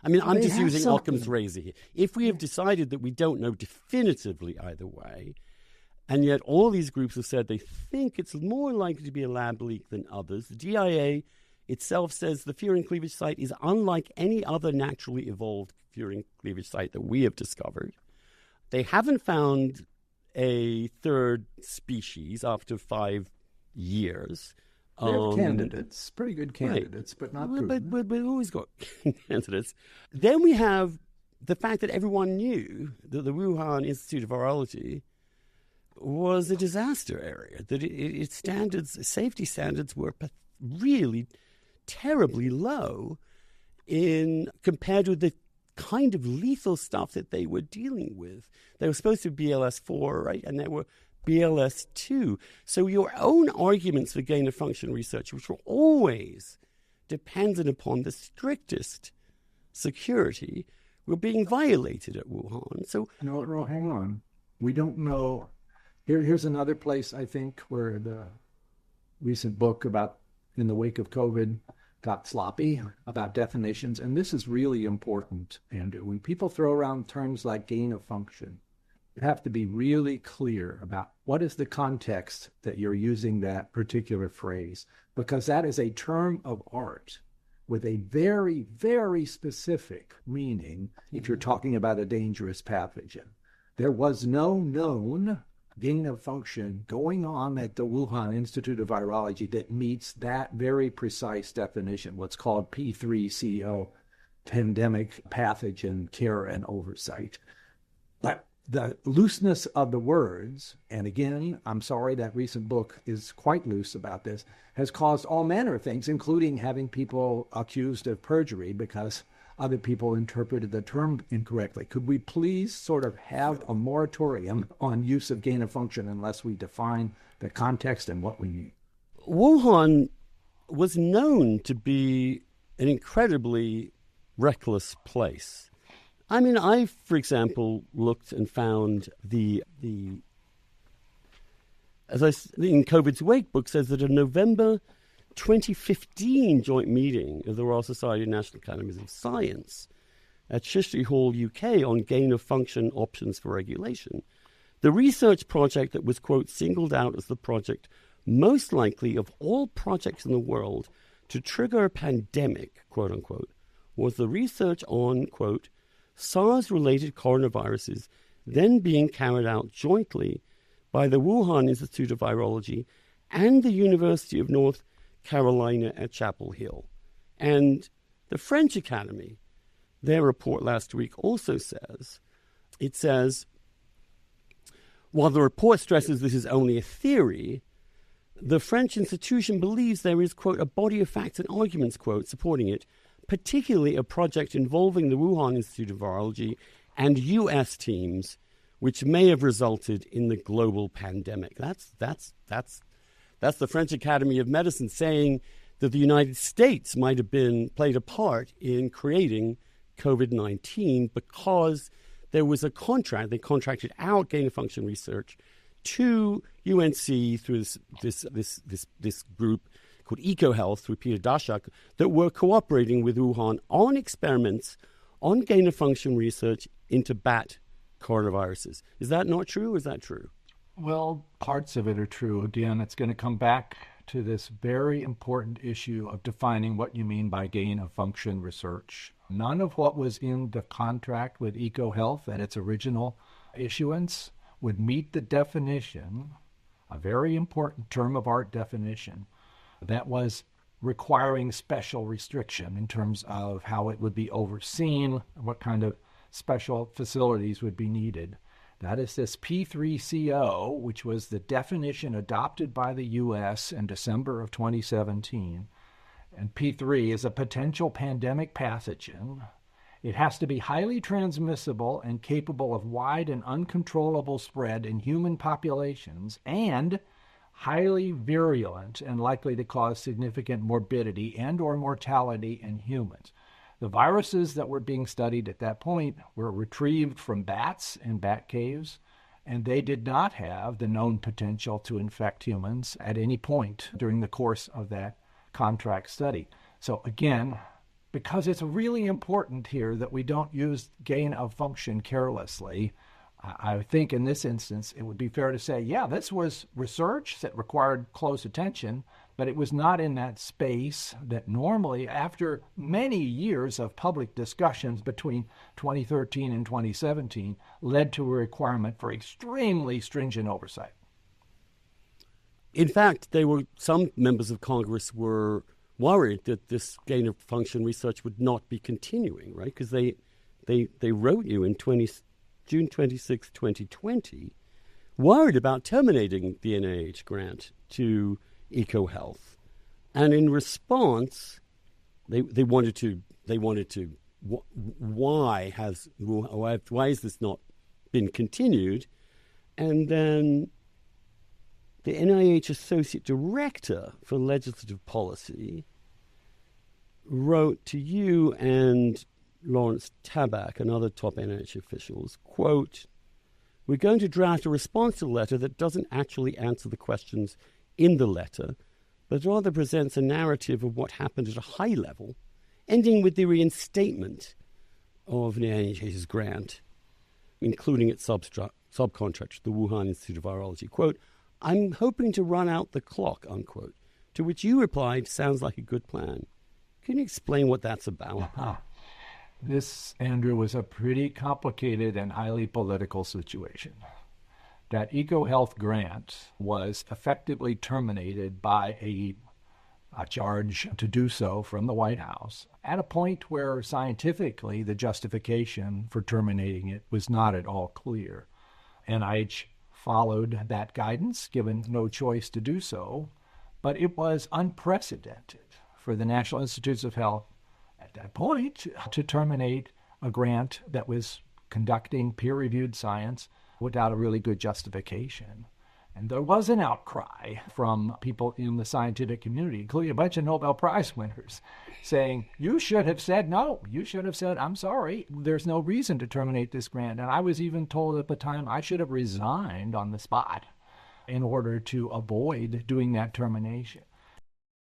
I mean, I'm just using Occam's razor here. If we have decided that we don't know definitively either way, and yet all these groups have said they think it's more likely to be a lab leak than others, the DIA itself says the furin cleavage site is unlike any other naturally evolved furin cleavage site that we have discovered. They haven't found a third species after 5 years. They have candidates, pretty good candidates, right. But not proven. But we've always got candidates. Then we have the fact that everyone knew that the Wuhan Institute of Virology was a disaster area, that its standards, safety standards were really terribly low compared with the kind of lethal stuff that they were dealing with. They were supposed to be BLS-4, right? And they were BLS-2. So your own arguments for gain-of-function research, which were always dependent upon the strictest security, were being violated at Wuhan. So no, hang on. We don't know. Here's another place, I think, where the recent book about in the wake of COVID got sloppy about definitions. And this is really important, Andrew. When people throw around terms like gain of function, you have to be really clear about what is the context that you're using that particular phrase, because that is a term of art with a very, very specific meaning if you're talking about a dangerous pathogen. There was no known gain of function going on at the Wuhan Institute of Virology that meets that very precise definition, what's called P3CO, pandemic pathogen care and oversight. But the looseness of the words, and again, I'm sorry that recent book is quite loose about this, has caused all manner of things, including having people accused of perjury because other people interpreted the term incorrectly. Could we please sort of have a moratorium on use of gain of function unless we define the context and what we mean? Wuhan was known to be an incredibly reckless place. I mean, I, for example, looked and found in COVID's Wake book says that a November 2015 joint meeting of the Royal Society of National Academies of Science at Shishley Hall, UK, on gain-of-function options for regulation. The research project that was, quote, singled out as the project most likely of all projects in the world to trigger a pandemic, quote unquote, was the research on, quote, SARS-related coronaviruses then being carried out jointly by the Wuhan Institute of Virology and the University of North Carolina at Chapel Hill. And the French Academy, their report last week also says, while the report stresses this is only a theory, the French institution believes there is, quote, a body of facts and arguments, quote, supporting it, particularly a project involving the Wuhan Institute of Virology and U.S. teams, which may have resulted in the global pandemic. That's the French Academy of Medicine saying that the United States might have played a part in creating COVID-19 because there was a contract. They contracted out gain-of-function research to UNC through this group called EcoHealth through Peter Daszak that were cooperating with Wuhan on experiments on gain-of-function research into bat coronaviruses. Is that not true or is that true? Well, parts of it are true. Again, it's going to come back to this very important issue of defining what you mean by gain-of-function research. None of what was in the contract with EcoHealth at its original issuance would meet the definition, a very important term of art definition, that was requiring special restriction in terms of how it would be overseen, what kind of special facilities would be needed. That is this P3CO, which was the definition adopted by the U.S. in December of 2017. And P3 is a potential pandemic pathogen. It has to be highly transmissible and capable of wide and uncontrollable spread in human populations and highly virulent and likely to cause significant morbidity and or mortality in humans. The viruses that were being studied at that point were retrieved from bats in bat caves, and they did not have the known potential to infect humans at any point during the course of that contract study. So again, because it's really important here that we don't use gain of function carelessly. I think in this instance, it would be fair to say, yeah, this was research that required close attention, but it was not in that space that normally, after many years of public discussions between 2013 and 2017, led to a requirement for extremely stringent oversight. In fact, some members of Congress were worried that this gain of function research would not be continuing, right? Because they wrote you in June 26, 2020, worried about terminating the NIH grant to EcoHealth, and in response, they wanted to why has this not been continued? And then the NIH Associate Director for Legislative Policy wrote to you and Lawrence Tabak and other top NIH officials, quote, "We're going to draft a response to the letter that doesn't actually answer the questions in the letter, but rather presents a narrative of what happened at a high level, ending with the reinstatement of the NIH's grant, including its subcontractor, the Wuhan Institute of Virology. Quote, I'm hoping to run out the clock, unquote. To which you replied, sounds like a good plan. Can you explain what that's about? This, Andrew, was a pretty complicated and highly political situation. That EcoHealth grant was effectively terminated by a charge to do so from the White House at a point where scientifically the justification for terminating it was not at all clear. NIH followed that guidance, given no choice to do so, but it was unprecedented for the National Institutes of Health at that point to terminate a grant that was conducting peer-reviewed science without a really good justification. And there was an outcry from people in the scientific community, including a bunch of Nobel Prize winners, saying, you should have said no. You should have said, I'm sorry, there's no reason to terminate this grant. And I was even told at the time I should have resigned on the spot in order to avoid doing that termination.